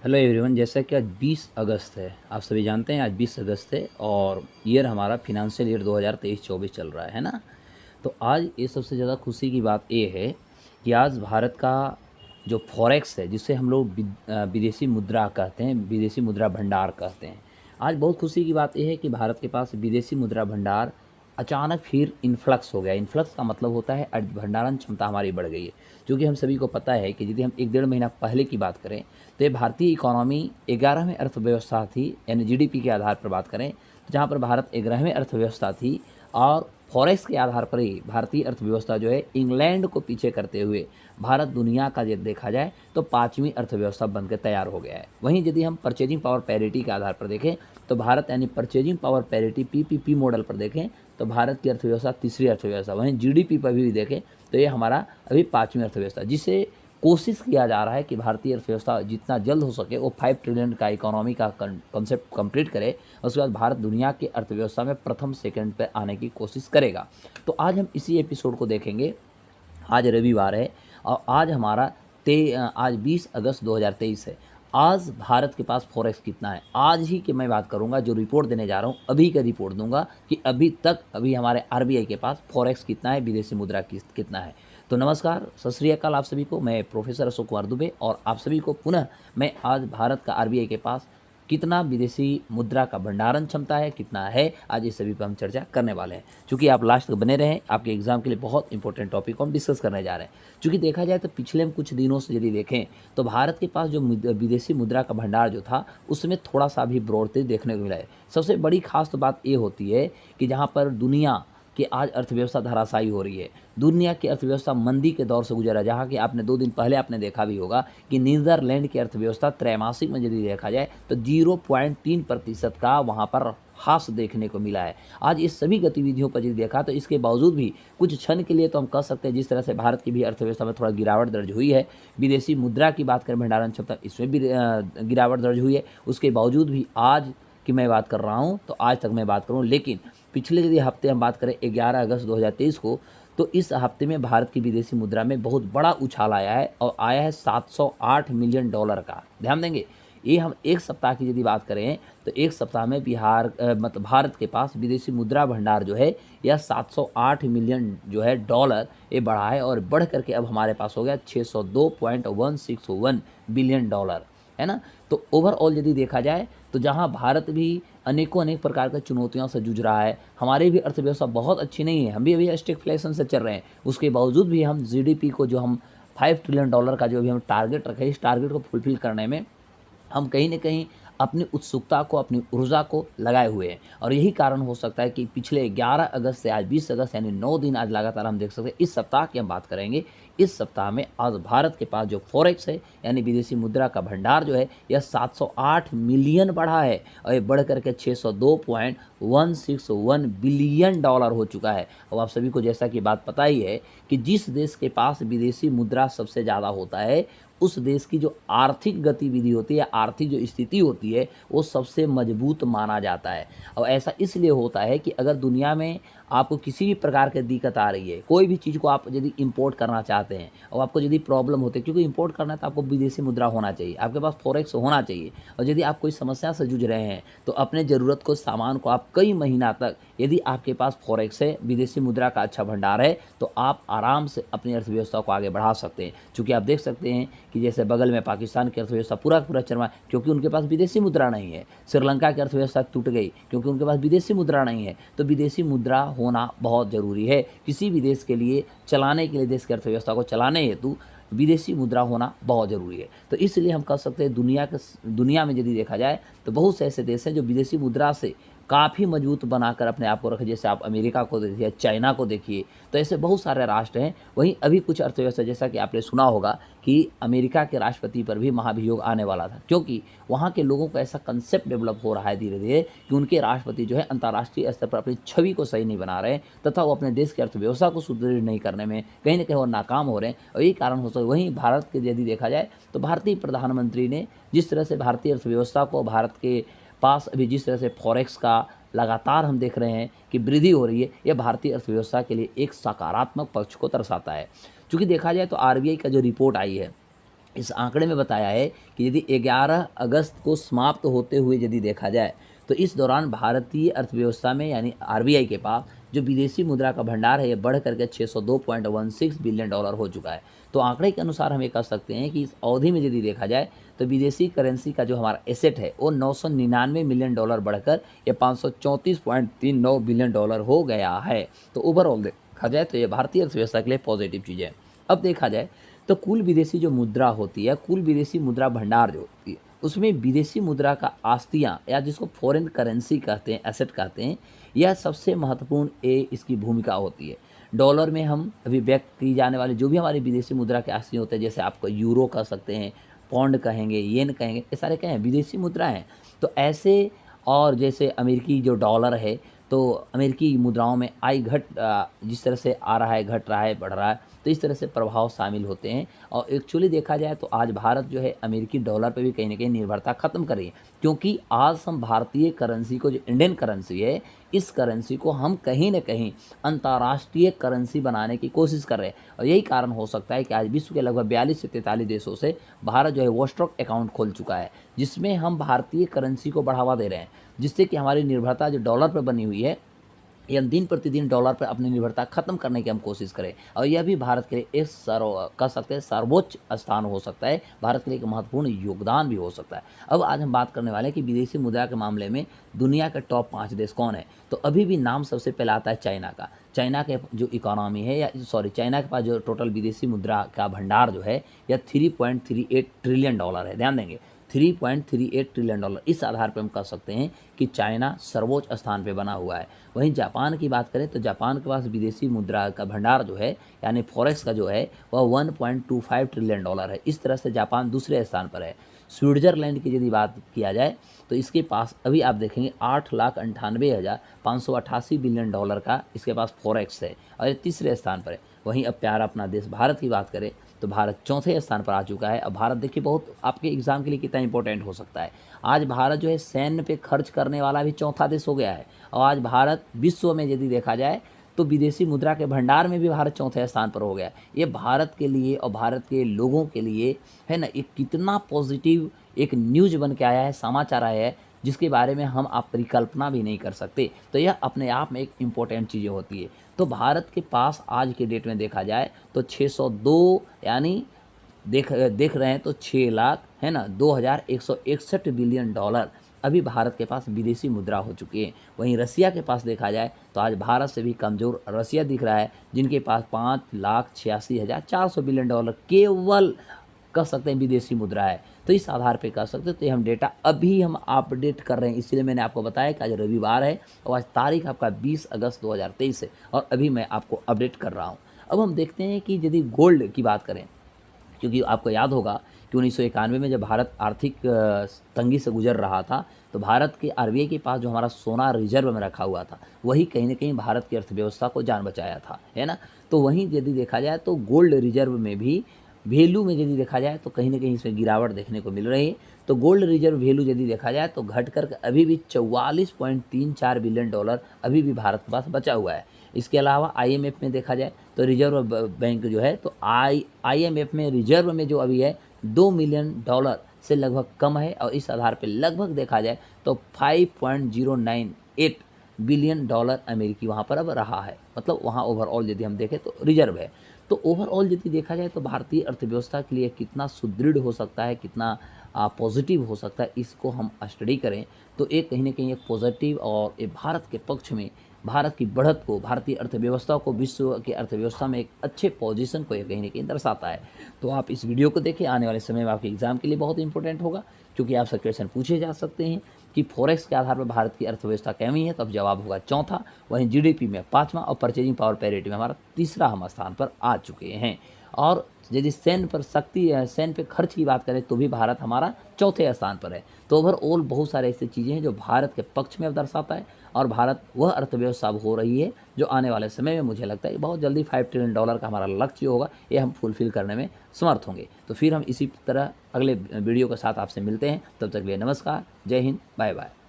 Hello everyone. जैसा कि आज 20 अगस्त है, आप सभी जानते हैं आज 20 अगस्त है और ईयर हमारा फिनंशियल ईयर 2023-24 चल रहा है ना। तो आज ये सबसे ज़्यादा खुशी की बात ये है कि आज भारत का जो फॉरेक्स है, जिसे हम लोग विदेशी मुद्रा कहते हैं, विदेशी मुद्रा भंडार कहते हैं। आज बहुत खुशी की बात ये है कि भारत के पास विदेशी मुद्रा भंडार अचानक फिर इन्फ्लक्स हो गया। इन्फ्लक्स का मतलब होता है भंडारण क्षमता हमारी बढ़ गई है। क्योंकि हम सभी को पता है कि यदि हम 1 डेढ़ महीना पहले की बात करें तो ये भारतीय इकोनॉमी 11वें अर्थव्यवस्था थी, यानी जीडीपी के आधार पर बात करें तो जहाँ पर भारत 11वें अर्थव्यवस्था थी और फॉरेक्स के आधार पर ही भारतीय अर्थव्यवस्था जो है इंग्लैंड को पीछे करते हुए भारत दुनिया का यदि देखा जाए तो 5वीं अर्थव्यवस्था बनकर तैयार हो गया है। वहीं यदि हम परचेजिंग पावर पैरिटी के आधार पर देखें तो भारत यानी purchasing power parity PPP model पर देखें तो भारत की अर्थव्यवस्था तीसरी अर्थव्यवस्था, वहीं जीडीपी पर भी देखें तो ये हमारा अभी 5वीं अर्थव्यवस्था, जिसे कोशिश किया जा रहा है कि भारतीय अर्थव्यवस्था जितना जल्द हो सके वो 5 ट्रिलियन का इकोनॉमी का कॉन्सेप्ट कंप्लीट करे। उसके बाद भारत दुनिया की अर्थव्यवस्था में प्रथम सेकंड पर आने की कोशिश करेगा। तो आज हम इसी एपिसोड को देखेंगे। आज रविवार है और आज हमारा आज 20 अगस्त 2023 है। आज भारत के पास फॉरेक्स कितना है, आज ही की मैं बात करूंगा। जो रिपोर्ट देने जा रहा हूं अभी का रिपोर्ट दूंगा कि अभी हमारे आरबीआई के पास फॉरेक्स कितना है, विदेशी मुद्रा कितना है। तो नमस्कार, सत श्री अकाल आप सभी को। मैं प्रोफेसर अशोक कुमार दुबे और आप सभी को पुनः मैं आज भारत का आरबीआई के पास कितना विदेशी मुद्रा का भंडारण क्षमता है, कितना है, आज इस सभी पर हम चर्चा करने वाले हैं। चूँकि आप लास्ट तक बने रहें, आपके एग्जाम के लिए बहुत इंपॉर्टेंट टॉपिक को हम डिस्कस करने जा रहे हैं। चूँकि देखा जाए तो पिछले हम कुछ दिनों से यदि देखें तो भारत के पास जो विदेशी मुद्रा का भंडार जो था उसमें थोड़ा सा भी बढ़ोतरी देखने को मिला है। सबसे बड़ी खास तो बात ये होती है कि जहाँ पर दुनिया कि आज अर्थव्यवस्था धराशायी हो रही है, दुनिया की अर्थव्यवस्था मंदी के दौर से गुजरा, जहाँ कि आपने 2 दिन पहले आपने देखा भी होगा कि नीदरलैंड की अर्थव्यवस्था त्रैमासिक में यदि देखा जाए तो 0.3% का वहाँ पर ह्रास देखने को मिला है। आज इस सभी गतिविधियों पर यदि देखा तो इसके बावजूद भी कुछ क्षण के लिए तो हम कह सकते हैं जिस तरह से भारत की भी अर्थव्यवस्था में थोड़ा गिरावट दर्ज हुई है, विदेशी मुद्रा की बात करें भंडारण क्षमता इसमें भी गिरावट दर्ज हुई है। उसके बावजूद भी आज की मैं बात कर रहा हूँ तो आज तक मैं बात करूँ, लेकिन पिछले यदि हफ्ते हम बात करें 11 अगस्त 2023 को तो इस हफ्ते में भारत की विदेशी मुद्रा में बहुत बड़ा उछाल आया है और आया है 708 मिलियन डॉलर का। ध्यान देंगे, ये हम एक सप्ताह की यदि बात करें तो एक सप्ताह में मतलब भारत के पास विदेशी मुद्रा भंडार जो है यह 708 मिलियन जो है डॉलर ये बढ़ा है और बढ़ करके अब हमारे पास हो गया 602.161 बिलियन डॉलर, है ना। तो ओवरऑल यदि देखा जाए तो जहां भारत भी अनेक प्रकार की चुनौतियों से जूझ रहा है, हमारी भी अर्थव्यवस्था बहुत अच्छी नहीं है, हम भी अभी स्टैग्फ्लेशन से चल रहे हैं, उसके बावजूद भी हम जीडीपी को जो हम 5 ट्रिलियन डॉलर का जो भी हम टारगेट रखे, इस टारगेट को फुलफिल करने में हम कहीं न कहीं अपनी उत्सुकता को, अपनी ऊर्जा को लगाए हुए हैं। और यही कारण हो सकता है कि पिछले 11 अगस्त से आज 20 अगस्त यानी 9 दिन आज लगातार हम देख सकते हैं। इस सप्ताह की हम बात करेंगे, इस सप्ताह में आज भारत के पास जो फॉरेक्स है यानी विदेशी मुद्रा का भंडार जो है यह 708 मिलियन बढ़ा है और ये बढ़ करके 602.161 बिलियन डॉलर हो चुका है। अब आप सभी को जैसा कि बात पता ही है कि जिस देश के पास विदेशी मुद्रा सबसे ज़्यादा होता है उस देश की जो आर्थिक गतिविधि होती है, आर्थिक जो स्थिति होती है वो सबसे मजबूत माना जाता है। और ऐसा इसलिए होता है कि अगर दुनिया में आपको किसी भी प्रकार की दिक्कत आ रही है, कोई भी चीज़ को आप यदि इंपोर्ट करना चाहते हैं और आपको यदि प्रॉब्लम होती है, क्योंकि इंपोर्ट करना है तो आपको विदेशी मुद्रा होना चाहिए, आपके पास फॉरेक्स होना चाहिए। और यदि आप कोई समस्या से जूझ रहे हैं तो अपने ज़रूरत को सामान को आप कई महीना तक यदि आपके पास फॉरेक्स है, विदेशी मुद्रा का अच्छा भंडार है तो आप आराम से अपनी अर्थव्यवस्था को आगे बढ़ा सकते हैं। चूँकि आप देख सकते हैं कि जैसे बगल में पाकिस्तान की अर्थव्यवस्था पूरा का पूरा चरमा, क्योंकि उनके पास विदेशी मुद्रा नहीं है। श्रीलंका की अर्थव्यवस्था टूट गई क्योंकि उनके पास विदेशी मुद्रा नहीं है। तो विदेशी मुद्रा होना बहुत ज़रूरी है किसी भी देश के लिए, चलाने के लिए, देश की अर्थव्यवस्था को चलाने हेतु विदेशी मुद्रा होना बहुत ज़रूरी है। तो इसलिए हम कह सकते हैं दुनिया में यदि देखा जाए तो बहुत से ऐसे देश हैं जो विदेशी मुद्रा से काफ़ी मजबूत बनाकर अपने आप को रखे। जैसे आप अमेरिका को देखिए, चाइना को देखिए, तो ऐसे बहुत सारे राष्ट्र हैं। वहीं अभी कुछ अर्थव्यवस्था, जैसा कि आपने सुना होगा कि अमेरिका के राष्ट्रपति पर भी महाभियोग आने वाला था, क्योंकि वहाँ के लोगों को ऐसा कंसेप्ट डेवलप हो रहा है धीरे धीरे कि उनके राष्ट्रपति जो है अंतर्राष्ट्रीय स्तर पर अपनी छवि को सही नहीं बना रहे हैं तथा वो अपने देश की अर्थव्यवस्था को सुदृढ़ नहीं करने में कहीं ना कहीं वो नाकाम हो रहे हैं। और यही कारण हो सकता है। वहीं भारत के यदि देखा जाए तो भारतीय प्रधानमंत्री ने जिस तरह से भारतीय अर्थव्यवस्था को, भारत के पास अभी जिस तरह से फॉरेक्स का लगातार हम देख रहे हैं कि वृद्धि हो रही है, यह भारतीय अर्थव्यवस्था के लिए एक सकारात्मक पक्ष को दर्शाता है। चूँकि देखा जाए तो आरबीआई का जो रिपोर्ट आई है इस आंकड़े में बताया है कि यदि 11 अगस्त को समाप्त होते हुए यदि देखा जाए तो इस दौरान भारतीय अर्थव्यवस्था में यानी आरबीआई के पास जो विदेशी मुद्रा का भंडार है ये बढ़ करके 602.16 बिलियन डॉलर हो चुका है। तो आंकड़े के अनुसार हम ये कह सकते हैं कि इस अवधि में यदि देखा जाए तो विदेशी करेंसी का जो हमारा एसेट है वो 999 मिलियन डॉलर बढ़कर ये 534.39 बिलियन डॉलर हो गया है। तो ओवरऑल देखा जाए तो ये भारतीय अर्थव्यवस्था के लिए पॉजिटिव चीज़ है। अब देखा जाए तो कुल विदेशी जो मुद्रा होती है, कुल विदेशी मुद्रा भंडार जो होती है, उसमें विदेशी मुद्रा का आस्तियाँ या जिसको फॉरेन करेंसी कहते हैं, एसेट कहते हैं, यह सबसे महत्वपूर्ण इसकी भूमिका होती है। डॉलर में हम अभी व्यक्त की जाने वाली जो भी हमारी विदेशी मुद्रा के आस्तियाँ होते हैं, जैसे आपको यूरो कह सकते हैं, पौंड कहेंगे, येन कहेंगे, ये सारे क्या हैं, विदेशी मुद्रा हैं। तो ऐसे और जैसे अमेरिकी जो डॉलर है, तो अमेरिकी मुद्राओं में आई घट जिस तरह से आ रहा है, घट रहा है, बढ़ रहा है, तो इस तरह से प्रभाव शामिल होते हैं। और एक्चुअली देखा जाए तो आज भारत जो है अमेरिकी डॉलर पे भी कहीं न कहीं निर्भरता ख़त्म कर रही है, क्योंकि आज हम भारतीय करेंसी को, जो इंडियन करेंसी है, इस करेंसी को हम कहीं न कहीं अंतर्राष्ट्रीय करेंसी बनाने की कोशिश कर रहे हैं। और यही कारण हो सकता है कि आज विश्व के लगभग 42 से 43 देशों से भारत जो है वो स्टॉक अकाउंट खोल चुका है, जिसमें हम भारतीय करेंसी को बढ़ावा दे रहे हैं, जिससे कि हमारी निर्भरता जो डॉलर पर बनी हुई है, ये हम दिन प्रतिदिन डॉलर पर अपनी निर्भरता खत्म करने की हम कोशिश करें। और यह भी भारत के लिए एक कह सकते हैं सर्वोच्च स्थान हो सकता है, भारत के लिए एक महत्वपूर्ण योगदान भी हो सकता है। अब आज हम बात करने वाले हैं कि विदेशी मुद्रा के मामले में दुनिया के टॉप 5 देश कौन है। तो अभी भी नाम सबसे पहले आता है चाइना का। चाइना के जो इकोनॉमी है, या सॉरी, चाइना के पास जो टोटल विदेशी मुद्रा का भंडार जो है यह 3.38 ट्रिलियन डॉलर है। ध्यान देंगे, 3.38 ट्रिलियन डॉलर। इस आधार पर हम कह सकते हैं कि चाइना सर्वोच्च स्थान पे बना हुआ है। वहीं जापान की बात करें तो जापान के पास विदेशी मुद्रा का भंडार जो है, यानी फॉरेक्स का जो है, वह 1.25 ट्रिलियन डॉलर है। इस तरह से जापान दूसरे स्थान पर है। स्विट्ज़रलैंड की यदि बात किया जाए तो इसके पास अभी आप देखेंगे 8,98,588 बिलियन डॉलर का इसके पास फॉरेक्स है, और ये तीसरे स्थान पर है। वहीं अब प्यारा अपना देश भारत की बात करें तो भारत चौथे स्थान पर आ चुका है। अब भारत देखिए बहुत आपके एग्ज़ाम के लिए कितना इंपॉर्टेंट हो सकता है। आज भारत जो है सैन्य पे खर्च करने वाला भी चौथा देश हो गया है। और आज भारत विश्व में यदि देखा जाए तो विदेशी मुद्रा के भंडार में भी भारत चौथे स्थान पर हो गया है। ये भारत के लिए और भारत के लोगों के लिए है ना, एक कितना पॉजिटिव एक न्यूज़ बन के आया है, समाचार आया है, जिसके बारे में हम आप परिकल्पना भी नहीं कर सकते। तो यह अपने आप में एक इम्पोर्टेंट चीज़ें होती है। तो भारत के पास आज के डेट में देखा जाए तो 602, यानी देख देख रहे हैं तो 6 लाख है ना 2,161 बिलियन डॉलर अभी भारत के पास विदेशी मुद्रा हो चुकी है। वहीं रसिया के पास देखा जाए तो आज भारत से भी कमज़ोर रसिया दिख रहा है, जिनके पास 5,86,400 बिलियन डॉलर केवल कह सकते हैं विदेशी मुद्रा है। तो इस आधार पे कह सकते हैं, तो ये हम डेटा अभी हम अपडेट कर रहे हैं, इसलिए मैंने आपको बताया कि आज रविवार है और आज तारीख आपका 20 अगस्त 2023 है, और अभी मैं आपको अपडेट कर रहा हूँ। अब हम देखते हैं कि यदि गोल्ड की बात करें, क्योंकि आपको याद होगा कि 1991 में जब भारत आर्थिक तंगी से गुजर रहा था, तो भारत के आरबीआई के पास जो हमारा सोना रिजर्व में रखा हुआ था, वही कहीं न कहीं भारत की अर्थव्यवस्था को जान बचाया था, है ना? तो वहीं यदि देखा जाए तो गोल्ड रिजर्व में भी वैल्यू में यदि देखा जाए तो कहीं न कहीं इसमें गिरावट देखने को मिल रही है। तो गोल्ड रिजर्व वैल्यू यदि देखा जाए तो घट कर अभी भी 44.34 बिलियन डॉलर अभी भी भारत के पास बचा हुआ है। इसके अलावा आईएमएफ में देखा जाए तो रिजर्व बैंक जो है, तो आईएमएफ में रिजर्व में जो अभी है 2 मिलियन डॉलर से लगभग कम है, और इस आधार पे लगभग देखा जाए तो 5.098 बिलियन डॉलर अमेरिकी वहाँ पर अब रहा है। मतलब वहाँ ओवरऑल यदि हम देखें तो रिजर्व है। तो ओवरऑल यदि देखा जाए तो भारतीय अर्थव्यवस्था के लिए कितना सुदृढ़ हो सकता है, कितना पॉजिटिव हो सकता है, इसको हम स्टडी करें तो एक कहीं न कहीं एक पॉजिटिव और ये भारत के पक्ष में भारत की बढ़त को, भारतीय अर्थव्यवस्था को विश्व की अर्थव्यवस्था में एक अच्छे पोजीशन को ये कहीं न कहीं दर्शाता है। तो आप इस वीडियो को देखें, आने वाले समय में आपके एग्ज़ाम के लिए बहुत इंपॉर्टेंट होगा, क्योंकि आपसे क्वेश्चन पूछे जा सकते हैं कि फॉरेक्स के आधार पर भारत की अर्थव्यवस्था कैमी है, तो अब जवाब होगा चौथा। वहीं जीडीपी में पाँचवां और परचेजिंग पावर पैरिटी में हमारा तीसरा हम स्थान पर आ चुके हैं। और यदि सैन्य पर सैन्य पे खर्च की बात करें तो भी भारत हमारा चौथे स्थान पर है। तो ओवरऑल बहुत सारे ऐसी चीज़ें हैं जो भारत के पक्ष में अब दर्शाता है, और भारत वह अर्थव्यवस्था अब हो रही है जो आने वाले समय में मुझे लगता है बहुत जल्दी 5 ट्रिलियन डॉलर का हमारा लक्ष्य होगा, ये हम फुलफ़िल करने में समर्थ होंगे। तो फिर हम इसी तरह अगले वीडियो के साथ आपसे मिलते हैं। तब तक के लिए नमस्कार, जय हिंद, बाय बाय।